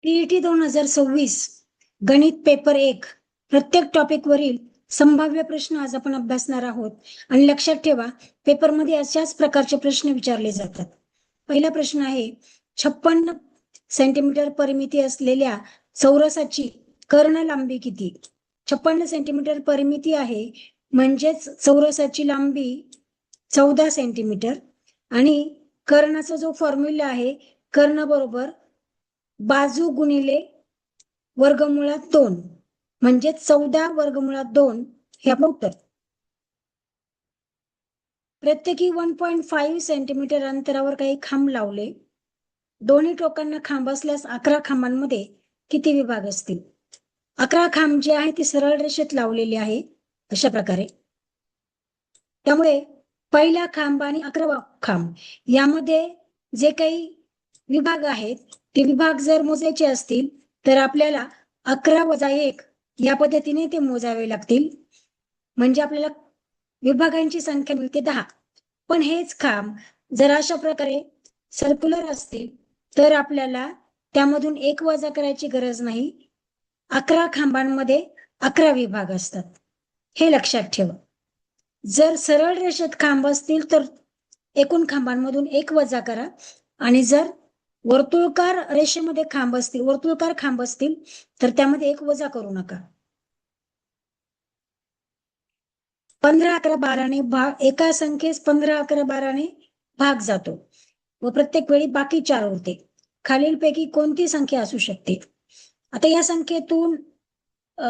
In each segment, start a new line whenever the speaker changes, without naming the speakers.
TET 2026 गणित paper 1 प्रत्येक topic वरील संभाव्य प्रश्न आज आपण अभ्यासणार आहोत. आणि लक्षात ठेवा, पेपरमध्ये अशाच प्रकारचे प्रश्न विचारले जातात. पहिला प्रश्न आहे, 56 सेंटीमीटर परिमिती असलेल्या चौरसाची कर्ण लांबी किती? 56 सेंटीमीटर परिमिती आहे, म्हणजेच चौरसाची लांबी 14 सेंटीमीटर. आणि कर्णाचा जो फॉर्म्युला आहे, कर्ण बरोबर बाजू गुणिले वर्गमुळात 2, म्हणजे 14 वर्गमुळात 2 हे आपलं उत्तर. प्रत्येकी 1.5 सेंटीमीटर अंतरावर काही खांब लावले. दोन्ही टोकांना खांब असल्यास 11 खांबांमध्ये किती विभाग असतील? 11 खांब जे आहे ते सरळ रेषेत लावलेले आहे अशा प्रकारे. त्यामुळे पहिला खांब आणि 11वा खांब यामध्ये जे काही विभाग आहेत ते विभाग जर मोजायचे असतील तर आपल्याला 11 वजा 1 या पद्धतीने ते मोजावे लागतील. म्हणजे आपल्याला विभागांची संख्या मिळते 10. पण हेच खांब जर अशा प्रकारे सर्क्युलर असतील तर आपल्याला त्यामधून 1 वजा करायची गरज नाही. 11 खांबांमध्ये 11 विभाग असतात, हे लक्षात ठेवा. जर सरळ रेषेत खांब असतील तर एकूण खांबांमधून 1 वजा करा, आणि जर वर्तुळकार रेषेमध्ये खांब असतील, वर्तुळकार खांब असतील तर त्यामध्ये 1 वजा करू नका. 15, 11, 12 ने एका संख्येस 15, 11, 12 ने भाग जातो व प्रत्येक वेळी बाकी 4 उरते. खालीलपैकी कोणती संख्या असू शकते? आता या संख्येतून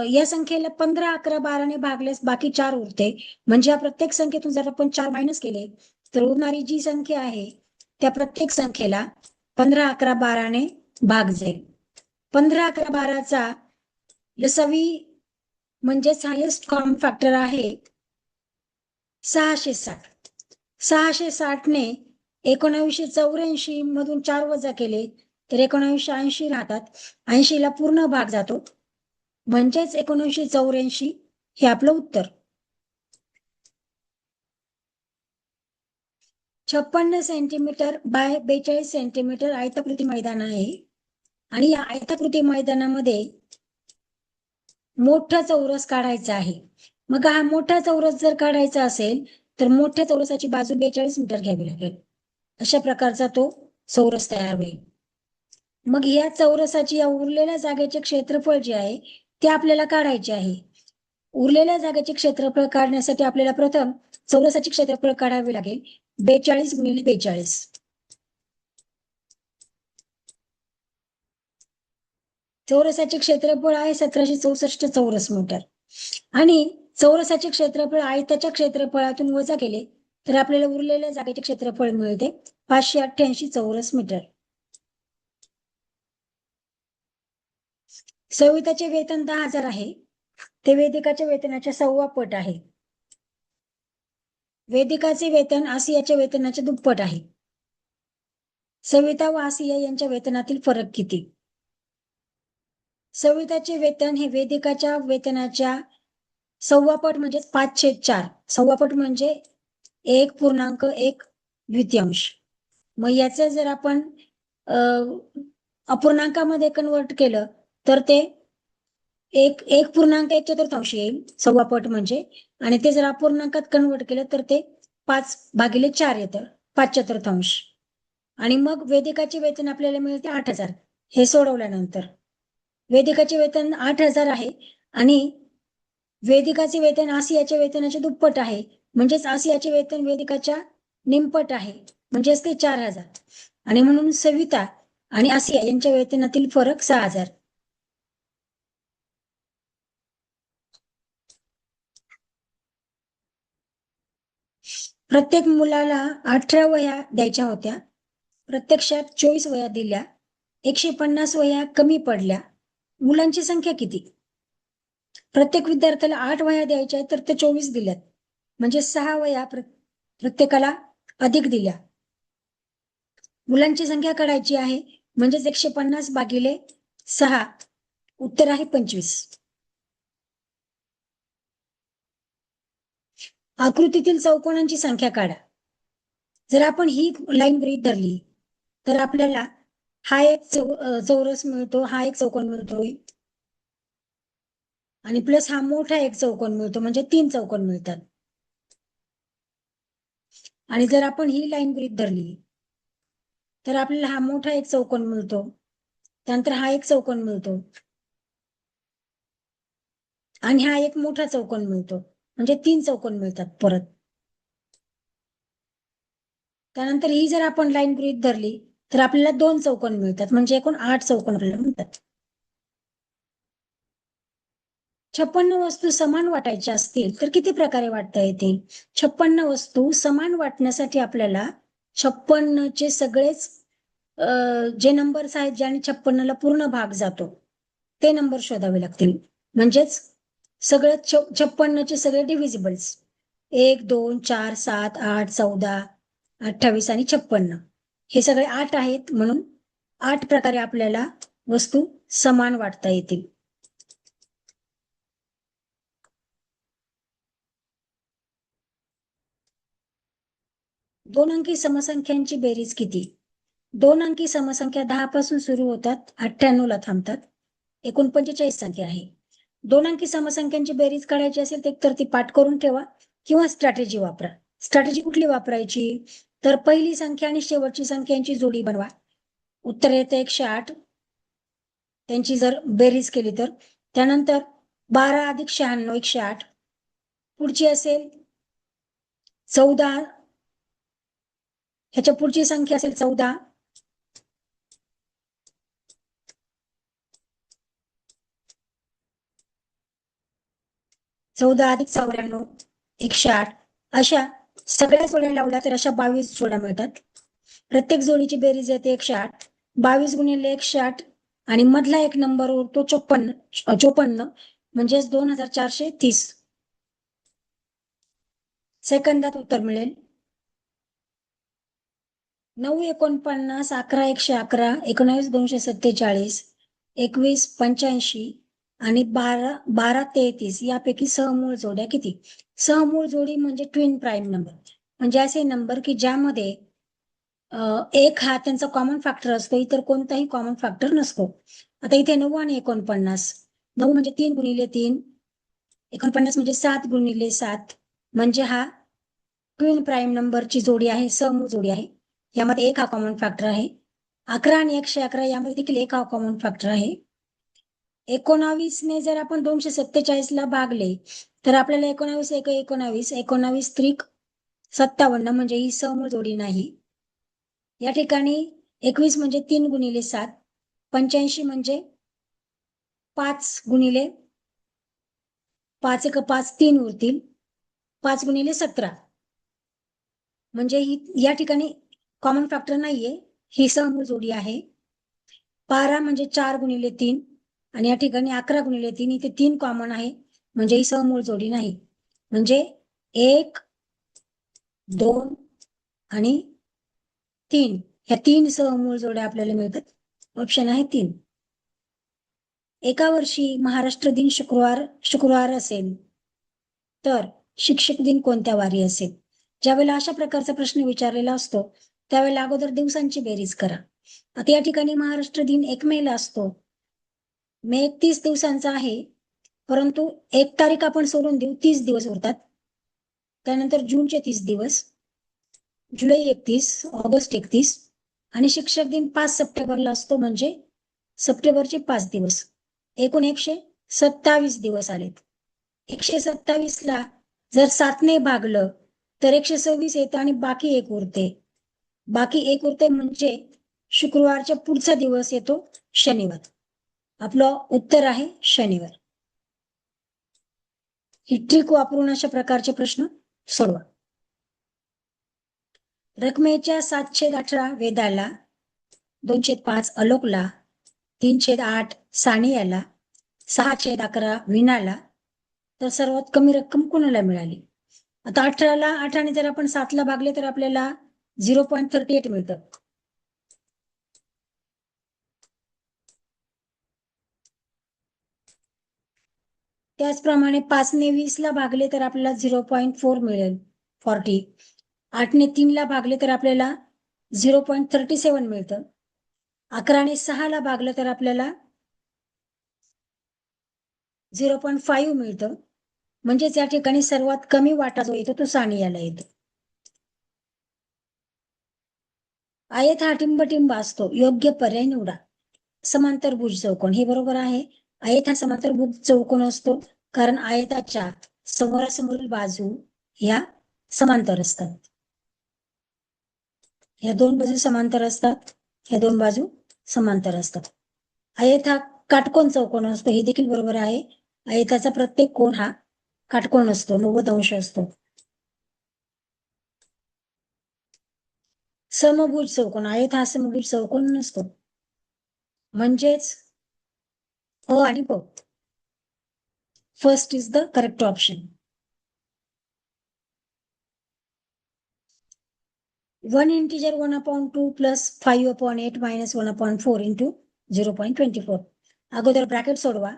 या संख्येला 15, 11, 12 ने भागल्यास बाकी 4 उरते. म्हणजे या प्रत्येक संख्येतून जर आपण 4 मायनस केले तर उरणारी जी संख्या आहे त्या प्रत्येक संख्येला 15, 11, 12 ने भाग जाईल. 15, 11, 12चा लसावी म्हणजेच हायेस्ट कॉमन फॅक्टर आहे 660. 660 ने 1984 मधून 4 वजा केले तर 1980 राहतात. 80 ला पूर्ण भाग जातो, म्हणजेच 1984 हे आपलं उत्तर. 56 सेंटीमीटर बाय 42 सेंटीमीटर आयताकृती मैदान आहे. आणि या आयताकृती मैदानामध्ये मोठा चौरस काढायचा आहे. मग हा मोठा चौरस जर काढायचा असेल तर मोठ्या चौरसाची बाजू 42 मीटर घ्यावी लागेल. अशा प्रकारचा तो चौरस तयार होईल. मग या चौरसाची या उरलेल्या जागेचे क्षेत्रफळ जे आहे ते आपल्याला काढायचे आहे. उरलेल्या जागेचे क्षेत्रफळ काढण्यासाठी आपल्याला प्रथम चौरसाचे क्षेत्रफळ काढावे लागेल. 42 गुणिले 42. चौरसाचे क्षेत्रफळ आहे 1764 चौरस मीटर. आणि चौरसाचे क्षेत्रफळ आयताच्या क्षेत्रफळातून वजा केले तर आपल्याला उरलेल्या जागेचे क्षेत्रफळ मिळते 588 चौरस मीटर. सविताचे वेतन 10,000 आहे. ते वेदिकाच्या वेतनाच्या 1/4 पट आहे. वेदिकाचे वेतन आसियाच्या वेतनाच्या दुप्पट आहे. सविता व आसिया यांच्या वेतनातील फरक किती? सविताचे वेतन हे वेदिकाच्या वेतनाच्या 1/4 पट म्हणजे 5/4. 1/4 पट म्हणजे 1.1 मग याचं जर आपण अपूर्णांकामध्ये कन्वर्ट केलं तर ते 1.1 येईल 1/4 पट म्हणजे. आणि ते जर अपूर्णांकात कन्वर्ट केलं तर ते 5/4 येतं 5/4. आणि मग वेदिकाचे वेतन आपल्याला मिळते 8,000. हे सोडवल्यानंतर वेदिकाचे वेतन 8,000 आहे आणि वेदिकाचे वेतन आसियाच्या वेतनाचे दुप्पट आहे, म्हणजेच आसियाचे वेतन वेदिकाच्या निमपट आहे, म्हणजेच ते 4,000. आणि म्हणून सविता आणि आसिया यांच्या वेतनातील फरक 6,000. प्रत्येक मुलाला 18 वह्या द्यायच्या होत्या, प्रत्यक्षात 24 वह्या दिल्या. 150 वह्या कमी पडल्या. मुलांची संख्या किती? प्रत्येक विद्यार्थ्याला 8 वह्या द्यायच्या तर ते 24 दिल्यात, म्हणजे 6 वह्या प्रत्येकाला अधिक दिल्या. मुलांची संख्या काढायची आहे, म्हणजेच 150 भागिले 6 उत्तर आहे 25. आकृतीतील चौकोनांची संख्या काढा. जर आपण ही लाईन गृहीत धरली तर आपल्याला हा एक चौरस मिळतो, हा एक चौकोन मिळतोय आणि प्लस हा मोठा एक चौकोन मिळतो, म्हणजे 3 चौकोन मिळतात. आणि जर आपण ही लाईन गृहीत धरली तर आपल्याला हा मोठा एक चौकोन मिळतो, त्यानंतर हा एक चौकोन मिळतो आणि हा एक मोठा चौकोन मिळतो, म्हणजे 3 चौकोन मिळतात परत. त्यानंतर ही जर आपण लाईन गृहीत धरली तर आपल्याला 2 चौकोन मिळतात, म्हणजे एकूण 8 चौकोन आपल्याला मिळतात. 56 वस्तू समान वाटायच्या असतील तर किती प्रकारे वाटता येतील? 56 वस्तू समान वाटण्यासाठी आपल्याला 56 चे सगळेच जे नंबर्स आहेत ज्याने 56 ला पूर्ण भाग जातो ते नंबर शोधावे लागतील. म्हणजेच सगळे 56 चे सगळे डिव्हिजिबल्स 1, 2, 4, 7, 8, 14, 28 आणि 56 हे सगळे 8 आहेत, म्हणून 8 प्रकारे आपल्याला वस्तू समान वाटता येतील. दोन अंकी समसंख्यांची बेरीज किती? 2 अंकी समसंख्या 10 पासून सुरू होतात, 98 ला थांबतात. एकूण 45 संख्या आहे. 2 अंकी समसंख्यांची बेरीज काढायची असेल तर ती पाठ करून ठेवा किंवा स्ट्रॅटेजी वापरा. स्ट्रॅटेजी कुठली वापरायची? तर पहिली संख्या आणि शेवटची संख्यांची जोडी बनवा. उत्तर येते 108. त्यांची जर बेरीज केली तर त्यानंतर 12 अधिक 96 108. पुढची असेल 14, ह्याच्या पुढची संख्या असेल 14. अधिक 94 108. अशा सगळ्या जोड्या लावल्या तर अशा 22 जोड्या मिळतात. प्रत्येक जोडीची बेरीज येते 108. 22 गुणिले 108 आणि मधला एक नंबर उरतो 54 म्हणजेच 2430 सेकंदात उत्तर मिळेल. 9 49 11 111 19 247 21 85 आणि 12 33 यापैकी सहमूळ जोड्या किती? सहमूळ जोडी म्हणजे ट्विन प्राईम नंबर, म्हणजे असे नंबर की ज्यामध्ये एक हा त्यांचा कॉमन फॅक्टर असतो, इतर कोणताही कॉमन फॅक्टर नसतो. आता इथे 9 आणि 49. 9 म्हणजे 3 गुणिले 3, 49 म्हणजे 7 गुणिले 7, म्हणजे हा ट्विन प्राईम नंबरची जोडी आहे, समूह जोडी आहे. यामध्ये एक हा कॉमन फॅक्टर आहे. 11 आणि 111 यामध्ये देखील एक हा कॉमन फॅक्टर आहे. 19 ने जर आपण 247 ला भागले तर आपल्याला 19 एक 19, 19 त्रिक 57 म्हणजे ही समूह जोडी नाही. या ठिकाणी 21 म्हणजे 3 गुणिले 7, 85 म्हणजे 5 गुणिले 5 एक 5 3 उरतील, 5 गुणिले 17 म्हणजे ही या ठिकाणी कॉमन फॅक्टर नाहीये, ही समूह जोडी आहे. 12 म्हणजे 4 गुणिले 3 आणि या ठिकाणी 11 गुणिले 3 इथे 3 कॉमन आहे, म्हणजे ही समूळ जोडी नाही. म्हणजे 1, 2 आणि 3 ह्या 3 सहमूळ जोड्या आपल्याला मिळतात. ऑप्शन आहे 3. एका वर्षी महाराष्ट्र दिन शुक्रवार असेल तर शिक्षक दिन कोणत्या वारी असेल? ज्यावेळेला अशा प्रकारचा प्रश्न विचारलेला असतो त्यावेळेला अगोदर दिवसांची बेरीज करा. आता या ठिकाणी महाराष्ट्र दिन 1 मे ला असतो. मे 30 दिवसांचा आहे, परंतु 1 तारीख आपण सोडून देऊ, 30 दिवस उरतात. त्यानंतर जूनचे 30 दिवस, जुलै 31, ऑगस्ट 31 आणि शिक्षक दिन 5 सप्टेंबरला असतो, म्हणजे सप्टेंबरचे 5 दिवस. एकूण 127 दिवस आलेत. 127 ला जर 7 ने भागलं तर 126 येतं आणि बाकी एक उरते. बाकी एक उरते म्हणजे शुक्रवारच्या पुढचा दिवस येतो शनिवार. आपलं उत्तर आहे शनिवार. ही ट्रिक वापरून अशा प्रकारचे प्रश्न सोडवा. रकमेच्या 7/18 वेदाला, 2/5 अलोकला, 3/8 सानियाला, 6/11 विनाला, तर सर्वात कमी रक्कम कोणाला मिळाली? आता 18ला 8 जर आपण 7 ला भागले तर आपल्याला 0.38 मिळतं. त्याचप्रमाणे 5 ने 20 ला भागले तर आपल्याला 0.4 मिळेल 40. 8 ने 3 ला भागले तर आपल्याला 0.37 मिळतं. 11 ने 6 ला भागलं तर आपल्याला 0.5 मिळतं. म्हणजेच या ठिकाणी सर्वात कमी वाटा जो येतो तो सानियाला येतो. आयत हा टिंबटिंब असतो, योग्य पर्याय निवडा. समांतरभुज चौकोन हे बरोबर आहे. आयत हा समांतरभुज चौकोन असतो कारण आयताच्या समोरासमोरील बाजू ह्या समांतर असतात. ह्या दोन बाजू समांतर असतात, ह्या दोन बाजू समांतर असतात. आयत हा काटकोन चौकोन असतो, हे देखील बरोबर आहे. आयताचा प्रत्येक कोन हा काटकोन असतो, 90 अंश असतो. समभुज चौकोन, आयत हा समभुज चौकोन नसतो. म्हणजेच अ आणि ब. First is the correct option. 1 integer 1/2 plus 5/8 minus 1/4 into 0.24. अगोदर ब्रॅकेट सोडवा,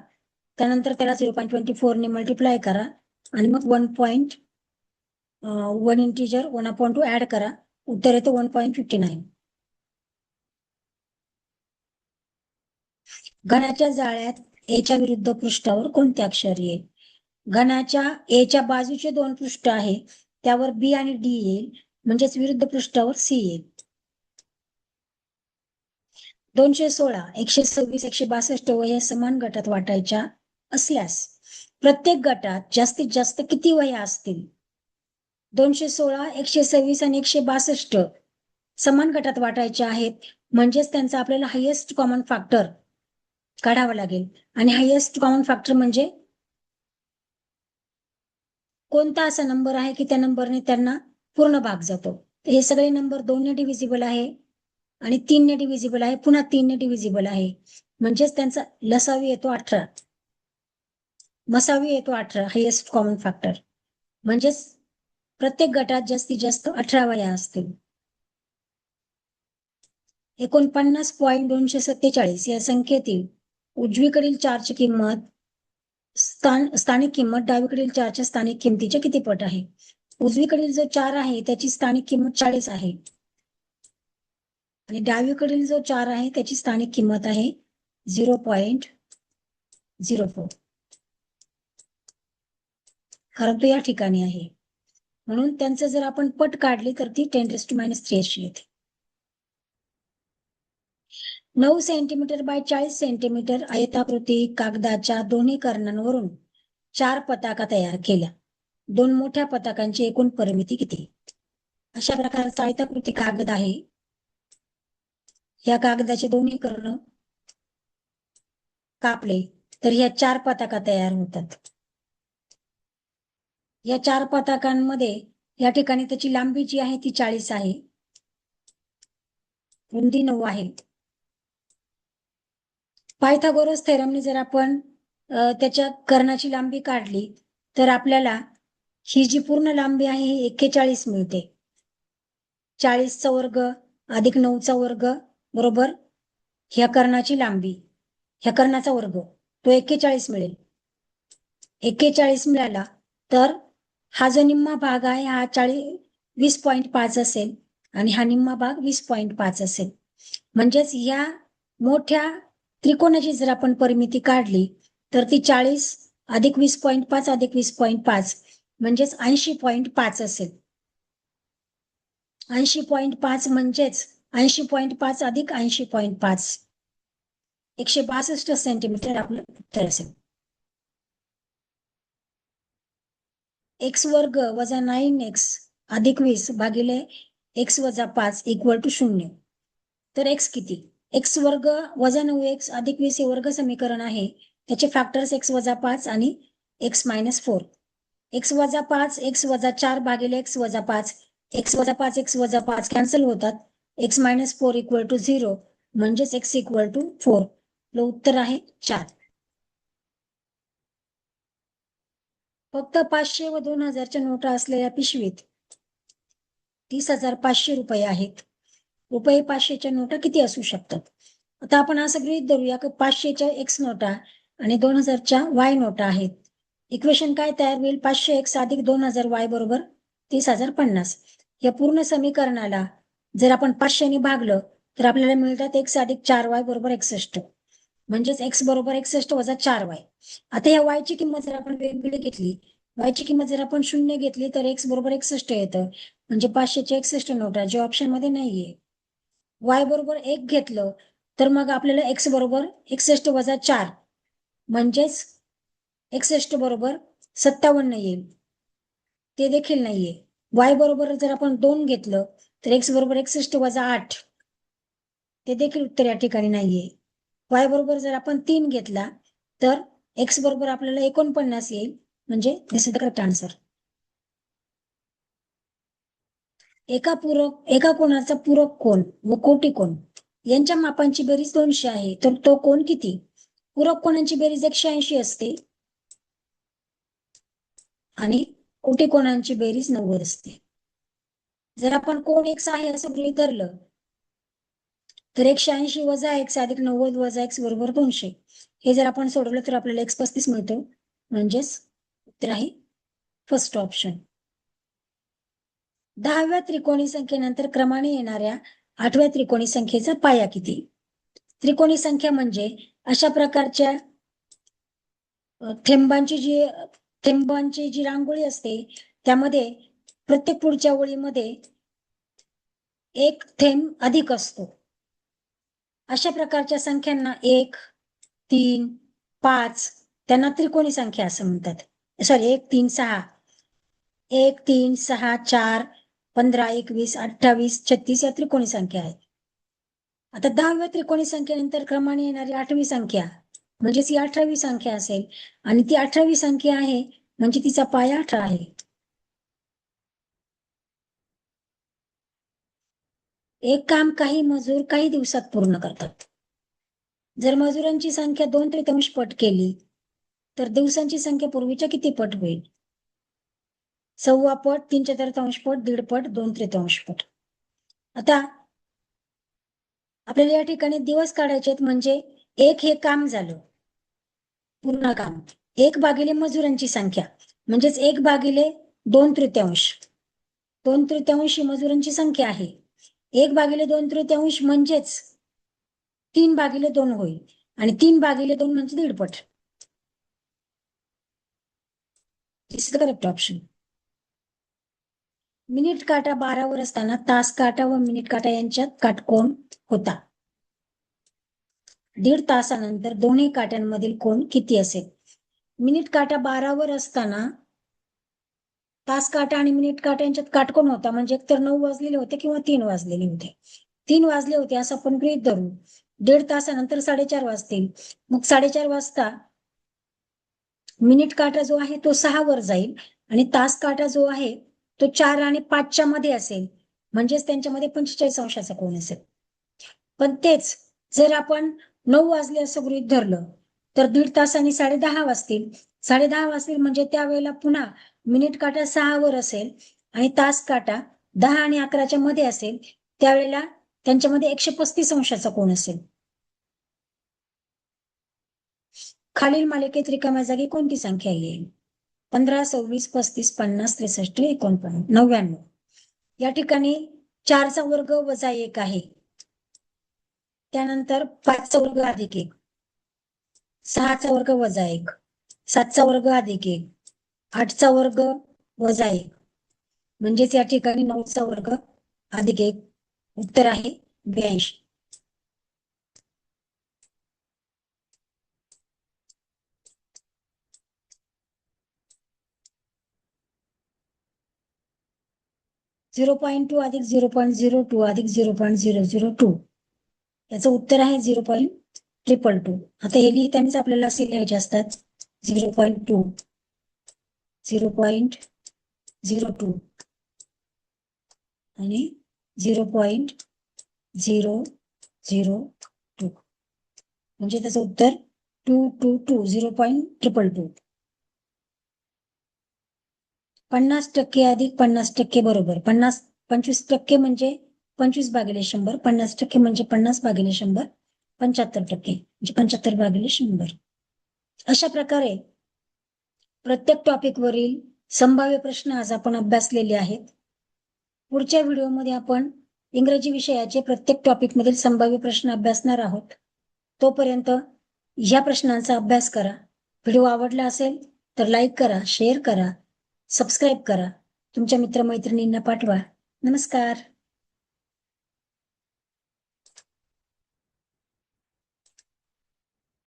त्यानंतर त्याला 0.24 ने मल्टिप्लाय करा आणि मग 1 इंटिजर 1/2 ऍड करा, उत्तर येतं 1.59. घनाच्या जाळ्यात एच्या विरुद्ध पृष्ठावर कोणते अक्षर येईल? घनाच्या एच्या बाजूचे दोन पृष्ठ आहे, त्यावर बी आणि डी येईल, म्हणजेच विरुद्ध पृष्ठावर सी येईल. 216, 126, 162 वह्या समान गटात वाटायच्या असल्यास प्रत्येक गटात जास्तीत जास्त किती वह्या असतील? 216, 126 आणि 162 समान गटात वाटायच्या आहेत, म्हणजेच त्यांचा आपल्याला हायेस्ट कॉमन फॅक्टर काढावा लागेल. आणि हायेस्ट कॉमन फॅक्टर म्हणजे कोणता असा नंबर आहे की त्या नंबरने त्यांना पूर्ण भाग जातो. हे सगळे नंबर 2 ने डिव्हिजिबल आहे आणि 3 ने डिव्हिजिबल आहे, पुन्हा 3 ने डिव्हिजिबल आहे, म्हणजेच त्यांचा लसावी येतो 18, मसावी येतो 18, हायेस्ट कॉमन फॅक्टर. म्हणजेच प्रत्येक गटात जास्तीत जास्त 18 वह्या असतील. 49.247 या संख्येतील उजवीकडील 4ची किंमत स्थानिक किंमत डावीकडील 4च्या स्थानिक किमतीच्या किती पट आहे? उजवीकडील जो 4 आहे त्याची स्थानिक किंमत 40 आहे आणि डावीकडील जो 4 आहे त्याची स्थानिक किंमत आहे 0.04, कारण तो या ठिकाणी आहे. म्हणून त्यांचं जर आपण पट काढली तर ती 10⁻³ अशी येते. 9 सेंटीमीटर बाय 40 सेंटीमीटर आयताकृती कागदाच्या दोन्ही कर्णांवरून 4 पताका तयार केल्या. 2 मोठ्या पताकांची एकूण परिमिती किती? अशा प्रकारचा आयताकृती कागद आहे. या कागदाचे दोन्ही कर्ण कापले तर ह्या 4 पताका तयार होतात. या 4 पताकांमध्ये या ठिकाणी त्याची लांबी जी आहे ती 40 आहे, रुंदी 9 आहे. पायथागोरस थेरमने जर आपण त्याच्या कर्णाची लांबी काढली तर आपल्याला ही जी पूर्ण लांबी आहे ही 41 मिळते. 40चा वर्ग अधिक 9चा वर्ग बरोबर ह्या कर्णाची लांबी, ह्या कर्णाचा वर्ग, तो 41 मिळेल. 41 मिळाला तर हा जो निम्मा भाग आहे हा 20.5 असेल आणि हा निम्मा भाग 20.5 असेल. म्हणजेच या मोठ्या त्रिकोणाची जर आपण परिमिती काढली तर ती 40 अधिक 20.5 अधिक 20.5 म्हणजेच 80.5 असेल. 80.5 म्हणजेच 80.5 अधिक 80.5 162 सेंटीमीटर आपलं उत्तर असेल. x वर्ग वजा 9x अधिक 20 भागिले x वजा 5 इक्वल टू 0. तर x किती? x वर्ग वजा 9x अधिक 20 हे वर्ग समीकरण आहे. त्याचे फॅक्टर्स x वजा 5 आणि x मायनस 4. x वजा 5, x वजा 4 भागिले x वजा 5, x वजा 5, x वजा 5 कॅन्सल होतात. x मायनस 4 इक्वल टू 0, म्हणजेच x इक्वल टू 4. उत्तर आहे 4. फक्त 500 व 2000च्या नोटा असलेल्या पिशवीत 30,500 रुपये आहेत. रुपये 500च्या नोटा किती असू शकतात? आता आपण असं गृहीत धरूया की 500च्या X नोटा आणि 2000च्या Y नोटा आहेत. इक्वेशन काय तयार होईल? 500X अधिक 2000 Y बरोबर 30,050. या पूर्ण समीकरणाला जर आपण 500 ने भागलं तर आपल्याला मिळतात x अधिक 4y बरोबर 61. म्हणजेच x बरोबर 61 वजा 4y. आता या y ची किंमत जर आपण वेगवेगळी घेतली, y ची किंमत जर आपण 0 घेतली तर x बरोबर 61 येतं. म्हणजे 500चे 61 नोटा जे ऑप्शन मध्ये नाहीये. y बरोबर 1 घेतलं तर मग आपल्याला x बरोबर 61 वजा 4 म्हणजेच 61 बरोबर 57 येईल. ते देखील नाहीये. y बरोबर जर आपण 2 घेतलं तर x बरोबर 61 वजा 8 ते देखील उत्तर या ठिकाणी नाहीये. y बरोबर जर आपण 3 घेतला तर x बरोबर आपल्याला 49 येईल. म्हणजे दिस इज द करेक्ट आन्सर. एका कोणाचा पूरक कोण व कोटी कोण यांच्या मापांची बेरीज 200 आहे, तर तो कोण किती? पूरक कोणांची बेरीज 180 असते आणि कोटी कोणांची बेरीज 90 असते. जर आपण कोण x आहे असं गृहीत धरलं तर 180 वजा x अधिक 90 वजा x बरोबर 200. हे जर आपण सोडवलं तर आपल्याला x 35 मिळतो. म्हणजेच उत्तर आहे फर्स्ट ऑप्शन. 10व्या त्रिकोणी संख्येनंतर क्रमाने येणाऱ्या 8व्या त्रिकोणी संख्येचा पाया किती? त्रिकोणी संख्या म्हणजे अशा प्रकारच्या थेंबांची जी रांगोळी असते त्यामध्ये प्रत्येक पुढच्या ओळीमध्ये एक थेंब अधिक असतो. अशा प्रकारच्या संख्यांना 1, 3, 5 त्यांना त्रिकोणी संख्या असं म्हणतात. सॉरी 1, 3, 6 1, 3, 6, 4, 15, 21, 28, 36 या त्रिकोणी संख्या आहेत. आता 10व्या त्रिकोणी संख्येनंतर क्रमाने येणारी 8वी संख्या म्हणजेच ही 18वी संख्या असेल आणि ती 18वी संख्या आहे म्हणजे तिचा पाया 18 आहे. एक काम काही मजूर काही दिवसात पूर्ण करतात. जर मजुरांची संख्या 2/3 पट केली तर दिवसांची संख्या पूर्वीच्या किती पट होईल? 1/4 पट, 3/4 पट, 1.5 पट, 2/3 पट. आता आपल्याला या ठिकाणी दिवस काढायचे आहेत म्हणजे एक हे काम झालं पूर्ण काम. 1 भागिले मजुरांची संख्या म्हणजेच 1 भागिले 2/3. 2/3 ही मजुरांची संख्या आहे. 1 भागिले 2/3 म्हणजेच 3 भागिले 2 होईल आणि 3 भागिले 2 म्हणजे 1.5 पट. This is the correct option. Minute काटा 12 वर असताना तास काटा व मिनिट काटा यांच्यात काटकोन होता. 1.5 तासानंतर दोन्ही काट्यांमधील कोण किती असेल? मिनिट काटा 12 वर असताना तास काटा आणि मिनिट काटा यांच्यात काटकोन होता म्हणजे एकतर 9 वाजलेले होते किंवा 3 वाजलेले होते. 3 वाजले होते असं आपण गृहीत धरू. 1.5 तासानंतर 4:30 वाजतील. मग 4:30 वाजता मिनिट काटा जो आहे तो 6 वर जाईल आणि तास काटा जो आहे तो 4 आणि 5च्या मध्ये असेल. म्हणजेच त्यांच्यामध्ये 45 अंशाचा कोन असेल. पण तेच जर आपण 9 वाजले असं गृहीत धरलं तर 1.5 तास आणि 10:30 वाजतील. 10:30 वाजतील म्हणजे त्यावेळेला पुन्हा मिनिट काटा 6 वर असेल आणि तास काटा 10 आणि 11च्या मध्ये असेल. त्यावेळेला त्यांच्यामध्ये 135 अंशाचा कोन असेल. खालील मालिकेत रिकाम्या जागी कोणती संख्या येईल? 15, 26, 35, 50, 63, 49, 99. या ठिकाणी 4चा वर्ग वजा 1 आहे. त्यानंतर 5चा वर्ग अधिक 1, 6चा वर्ग वजा 1, 7चा वर्ग अधिक 1, 8चा वर्ग वजा 1 म्हणजेच या ठिकाणी 9चा वर्ग अधिक 1. उत्तर आहे 82. .2 अधिक 0.02 अधिक 0.002 याचं उत्तर आहे 0.222. आता हे लिहितानाच आपल्याला असे लिहायचे असतात 0.2, 0.02 आणि 0.002 म्हणजे त्याचं उत्तर 222 0.222. 50% अधिक 50% बरोबर 25% म्हणजे 25 भागिले 100, 50% म्हणजे 50 भागिले 100, 75% म्हणजे 75 भागिले 100. अशा प्रकारे प्रत्येक टॉपिक वरील संभाव्य प्रश्न आज आपण अभ्यासलेले आहेत. पुढच्या व्हिडिओमध्ये आपण इंग्रजी विषयाचे प्रत्येक टॉपिक मधील संभाव्य प्रश्न अभ्यासणार आहोत. तोपर्यंत ह्या प्रश्नांचा अभ्यास करा. व्हिडिओ आवडला असेल तर लाईक करा, शेअर करा, सबस्क्राईब करा, तुमच्या मित्रमैत्रिणींना पाठवा. नमस्कार.